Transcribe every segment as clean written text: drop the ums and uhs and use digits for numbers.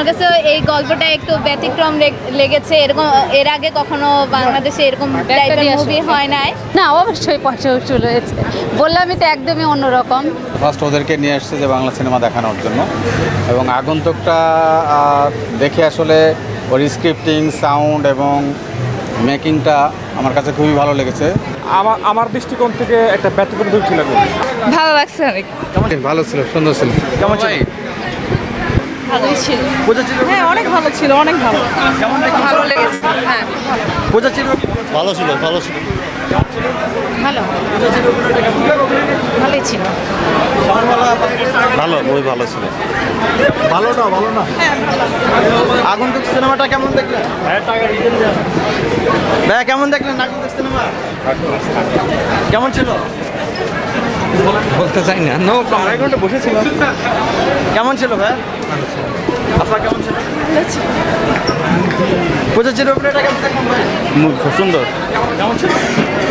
আমার কাছে এই গল্পটা একটু ব্যতিক্রম লেগেছে, এরকম এর আগে কখনো বাংলাদেশে এরকম টাইপের মুভি হয় নাই। না, অবশ্যই পয়সা উসুল হয়েছে, বললামই তো একদমই অন্যরকম। ফার্স্ট ওদেরকে নিয়ে এসছে যে বাংলা সিনেমা দেখানোর জন্য, এবং আগন্তুকটা দেখে আসলে ওর স্ক্রিপ্টিং, সাউন্ড এবং মেকিংটা আমার কাছে খুবই ভালো লেগেছে। আমার দৃষ্টিকোণ থেকে একটা ব্যতিক্রম ছিল। ভালো লাগছে অনেক। ভালো ছিল, সুন্দর ছিল। কেমন ছিল? ভালোই ছিল। হ্যাঁ, অনেক ভালো ছিল, অনেক ভালো। ভালো লেগেছে। হ্যাঁ, বোঝা ছিল? ভালো ছিল, ভালো ছিল। ভালো ভালোই ছিল। ভালো, খুবই ভালো ছিল। ভালো না। আগন্তুক সিনেমাটা কেমন দেখলেন? ভাইয়া কেমন দেখলেন আগন্তুক সিনেমা? কেমন ছিল? বলতে চাই না, নো ঘন্টা বসেছিল। কেমন ছিল ভাই? আপনার কেমন ছিল? বোঝা ছিল এটা কেমন দেখলেন ভাই? খুব সুন্দর। কেমন ছিল?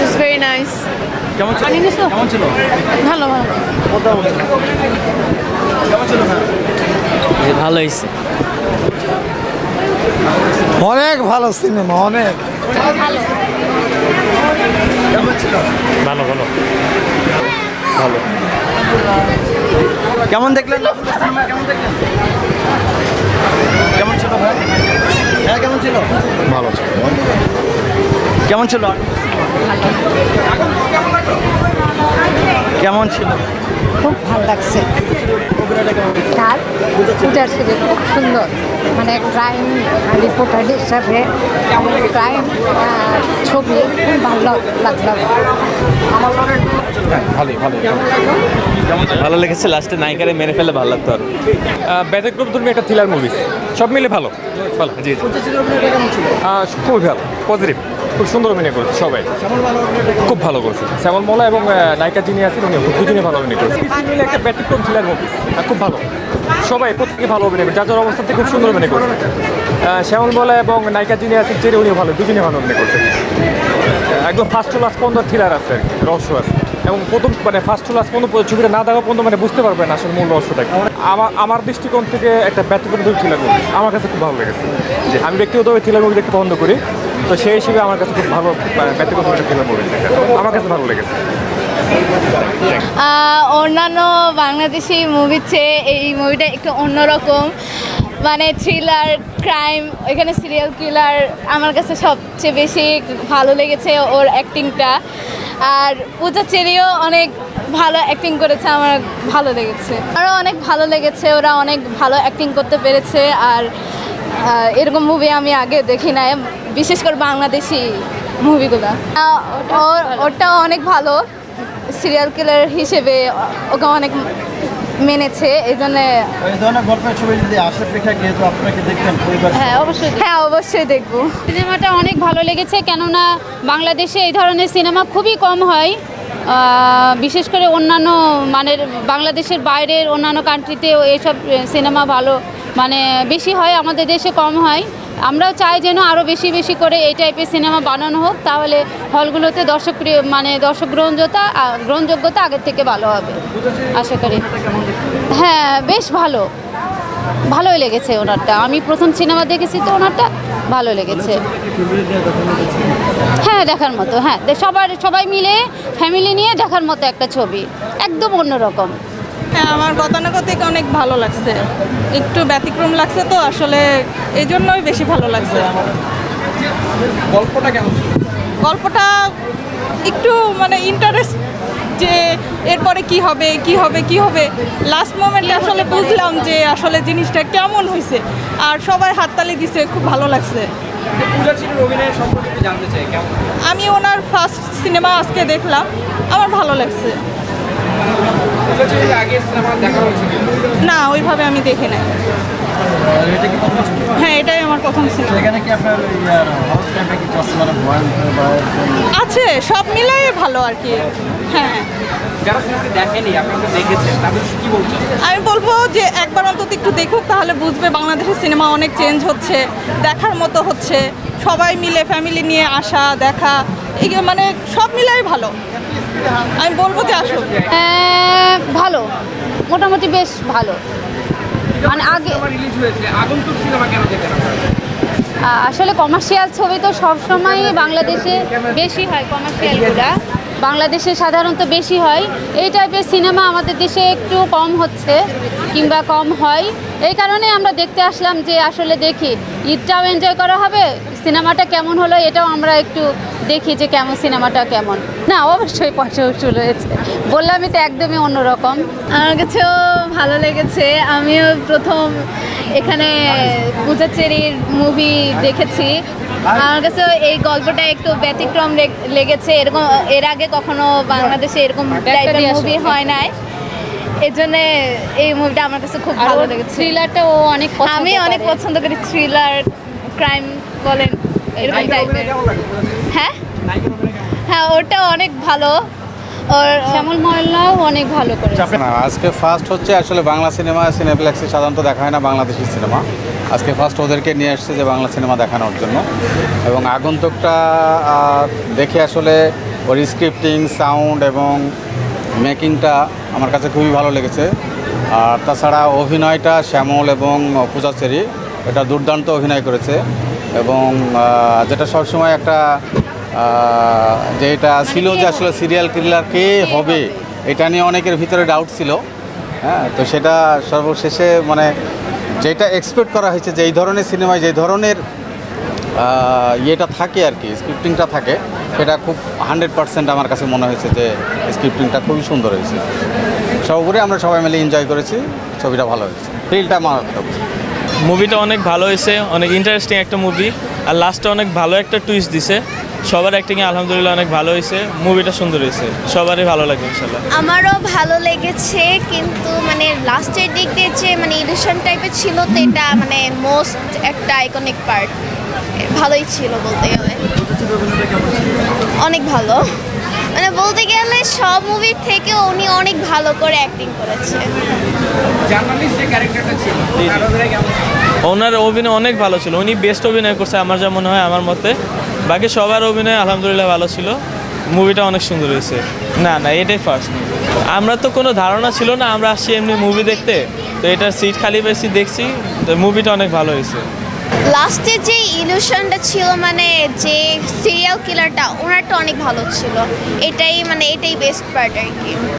It's very nice. কেমন ছিল? কেমন ছিল? ভালো ভালো। কেমন ছিল ভাই? ভালো হয়েছে, অনেক ভালো সিনেমা, অনেক ভালো। কেমন ছিল? ভালো ভালো ভালো। কেমন দেখলেন সিনেমা? কেমন দেখলেন? কেমন ছিল ভাই? হ্যাঁ, কেমন ছিল? ভালো ছিল। কেমন ছিল? কেমন ছিল? খুব ভালো লাগছে। তার পূজার ছবি খুব সুন্দর, মানে ক্রাইম রিপোর্টার হিসাবে ক্রাইম ছবি খুব ভালো লাগলো। ভালো লেগেছে। লাস্টে নায়িকারে মেরে ফেলে ভালো লাগতো। আর ব্যতিক্রম ধর্মী একটা থ্রিলার মুভি, সব মিলে ভালো ভালো। জি খুবই ভালো, পজিটিভ, খুব সুন্দর অভিনয় করেছে সবাই, খুব ভালো করেছে। শ্যামল মলা এবং নায়িকা যিনি আছেন উনি দুজনে ভালো অভিনয় করেছে। মিলে একটা ব্যতিক্রম থ্রিলার মুভি, খুব ভালো। সবাই প্রত্যেকে ভালো অভিনয় করে, যার যার অবস্থা থেকে খুব সুন্দর অভিনয় করেছে। শ্যামল মলা এবং নায়িকা যিনি আছেন চেরি উনিও ভালো, দুজনে ভালো অভিনয় করছে। একদম ফার্স্ট টু লাস্ট পর্যন্ত থ্রিলার আছে, রহস্য আছে। এবং প্রথম মানে ফার্স্ট টু লাস্ট পর্যন্ত ছবিটা না দেখা পর্যন্ত মানে বুঝতে পারবেন আসলে মূল রহস্যটা। আমার দৃষ্টিকোণ থেকে একটা ব্যতিক্রম থ্রিলার মুভি আমার কাছে খুব ভালো লেগেছে। যে আমি ব্যক্তিগতভাবে থ্রিলার মুভি দেখতে পছন্দ করি, তো সেই হিসেবে আমার কাছে খুব ভালো ব্যতিক্রম একটা থ্রিলার মুভি আমার কাছে ভালো লেগেছে। অন্যান্য বাংলাদেশি মুভির চেয়ে এই মুভিটা একটু অন্যরকম, মানে থ্রিলার, ক্রাইম, এখানে সিরিয়াল কিলার। আমার কাছে সবচেয়ে বেশি ভালো লেগেছে ওর অ্যাক্টিংটা। আর পূজা চেরিও অনেক ভালো অ্যাক্টিং করেছে, আমার ভালো লেগেছে। আরও অনেক ভালো লেগেছে, ওরা অনেক ভালো অ্যাক্টিং করতে পেরেছে। আর এরকম মুভি আমি আগে দেখি নাই, বিশেষ করে বাংলাদেশি মুভিগুলো। ওটাও অনেক ভালো, সিরিয়াল কিলার হিসেবে ওকে অনেক মেনেছে, এই জন্য। হ্যাঁ, অবশ্যই দেখবো। সিনেমাটা অনেক ভালো লেগেছে, কেননা বাংলাদেশে এই ধরনের সিনেমা খুবই কম হয়। বিশেষ করে অন্যান্য মানে বাংলাদেশের বাইরের অন্যান্য কান্ট্রিতেও এইসব সিনেমা ভালো মানে বেশি হয়, আমাদের দেশে কম হয়। আমরাও চাই যেন আরও বেশি বেশি করে এই টাইপের সিনেমা বানানো হোক, তাহলে হলগুলোতে দর্শক গ্রহণযোগ্যতা আগের থেকে ভালো হবে আশা করি। হ্যাঁ, বেশ ভালোই লেগেছে ওনারটা। আমি প্রথম সিনেমা দেখেছি তো ওনারটা ভালো লেগেছে। হ্যাঁ, দেখার মতো। হ্যাঁ, সবাই মিলে ফ্যামিলি নিয়ে দেখার মতো একটা ছবি, একদম অন্যরকম। হ্যাঁ, আমার গতানুগতিক অনেক ভালো লাগছে, একটু ব্যতিক্রম লাগছে তো আসলে এই জন্যই বেশি ভালো লাগছে। গল্পটা কেমন ছিল? গল্পটা একটু মানে ইন্টারেস্ট, যে এরপরে কি হবে লাস্ট মোমেন্টে আসলে বুঝলাম যে আসলে জিনিসটা কেমন হয়েছে, আর সবাই হাততালি দিছে, খুব ভালো লাগছে। পূজা চেরির অভিনয় সম্পর্কে জানতে চাই কেমন? আমি ওনার ফার্স্ট সিনেমা আজকে দেখলাম, আমার ভালো লাগছে। পূজা চেরির আগে সিনেমা দেখা হয়েছে না, ওইভাবে আমি দেখি নাই। হ্যাঁ, এটাই আমার প্রথম সিনেমা। আছে, সব মিলাই ভালো আর কি। হ্যাঁ, যারা সিনেমাটি দেখেনি আপনারা দেখেছেন তাদের কি বলছেন? আমি বলবো যে একবার অন্তত একটু দেখুক, তাহলে বুঝবে বাংলাদেশের সিনেমা অনেক চেঞ্জ হচ্ছে, দেখার মতো হচ্ছে। সবাই মিলে ফ্যামিলি নিয়ে আসা দেখা, এই মানে সব মিলাই ভালো। আমি বলবো যে আসুক। ভালো, মোটামুটি বেশ ভালো। মানে আগে রিলিজ হয়েছে আগন্তুক সিনেমা কেন দেখেন আসলে কমার্শিয়াল ছবি তো সবসময় বাংলাদেশে বেশি হয়, কমার্শিয়ালগুলা বাংলাদেশে সাধারণত বেশি হয়। এই টাইপের সিনেমা আমাদের দেশে একটু কম হচ্ছে কিংবা কম হয়, এই কারণে আমরা দেখতে আসলাম যে আসলে দেখি ঈদটাও এনজয় করা হবে, সিনেমাটা কেমন হলো এটাও আমরা একটু দেখি যে কেমন সিনেমাটা কেমন। না অবশ্যই পয়সা উসুল হয়েছে, বললামই তো একদমই অন্যরকম। আমার কাছেও ভালো লেগেছে। আমিও প্রথম এখানে পূজাচেরির মুভি দেখেছি। আমার কাছে এই গল্পটা একটু ব্যতিক্রম লেগেছে। এরকম এর আগে কখনো বাংলাদেশে এরকম টাইপের মুভি হয় নাই, এর জন্য এই মুভিটা আমার কাছে খুব ভালো লেগেছে। থ্রিলারটাও অনেক আমি অনেক পছন্দ করি থ্রিলার, ক্রাইম বলেন এরকম টাইপের। হ্যাঁ হ্যাঁ, ওটা অনেক ভালো। ওর শ্যামল মহল্লাও অনেক ভালো করে। না, আজকে ফার্স্ট হচ্ছে আসলে বাংলা সিনেমা সিনেপ্লেক্সে সাধারণত দেখা হয় না বাংলাদেশি সিনেমা। আজকে ফার্স্ট ওদেরকে নিয়ে আসছে যে বাংলা সিনেমা দেখানোর জন্য, এবং আগন্তুকটা দেখে আসলে ওর স্ক্রিপ্টিং, সাউন্ড এবং মেকিংটা আমার কাছে খুবই ভালো লেগেছে। আর তাছাড়া অভিনয়টা শ্যামল এবং পূজাচেরি এটা দুর্দান্ত অভিনয় করেছে, এবং যেটা সবসময় একটা যেটা ছিল যে আসলে সিরিয়াল কিলার কে হবে এটা নিয়ে অনেকের ভিতরে ডাউট ছিল। হ্যাঁ, তো সেটা সর্বশেষে মানে যেটা এক্সপেক্ট করা হয়েছে যে এই ধরনের সিনেমায় যে ধরনের ইয়েটা থাকে আর কি, স্ক্রিপ্টিংটা থাকে, সেটা খুব 100% আমার কাছে মনে হয়েছে যে স্ক্রিপ্টিংটা খুবই সুন্দর হয়েছে। সর্বোপরি আমরা সবাই মিলে এনজয় করেছি, ছবিটা ভালো হয়েছে, ফিলটা মারাত্মক। মুভিটা অনেক ভালো হয়েছে, অনেক ইন্টারেস্টিং একটা মুভি, আর লাস্টে অনেক ভালো একটা টুইস্ট দিছে। সবার অ্যাক্টিংয়ে আলহামদুলিল্লাহ অনেক ভালো হয়েছে, মুভিটা সুন্দর হয়েছে, সবারই ভালো লাগবে ইনশাল্লাহ। আমারও ভালো লেগেছে, কিন্তু মানে লাস্টের দিক দিয়ে যে মানে ইলিউশন টাইপের ছিল, তো এটা মানে মোস্ট একটা আইকনিক পার্ট, ভালোই ছিল বলতে গেলে, অনেক ভালো। মানে বলতে গেলে সব মুভির থেকে উনি অনেক ভালো করে অ্যাক্টিং করেছে। জার্নালিস্ট যে ক্যারেক্টারটা ছিল ওনার অভিনয় অনেক ভালো ছিল, উনি বেস্ট অভিনয় করছে আমার যা মনে হয় আমার মতে। বাকি সবার অভিনয় আলহামদুলিল্লাহ ভালো ছিল, মুভিটা অনেক সুন্দর হয়েছে। না না, এটাই ফার্স্ট মুভি। আমরা তো কোনো ধারণা ছিল না, আমরা আসছি এমনি মুভি দেখতে, তো এটার সিট খালি পেয়েছি, দেখছি, তো মুভিটা অনেক ভালো হয়েছে। লাস্টে যে ইলিউশনটা ছিল, মানে যে সিরিয়াল কিলারটা, ওনারটা অনেক ভালো ছিল। এটাই বেস্ট পার্ট আর কি।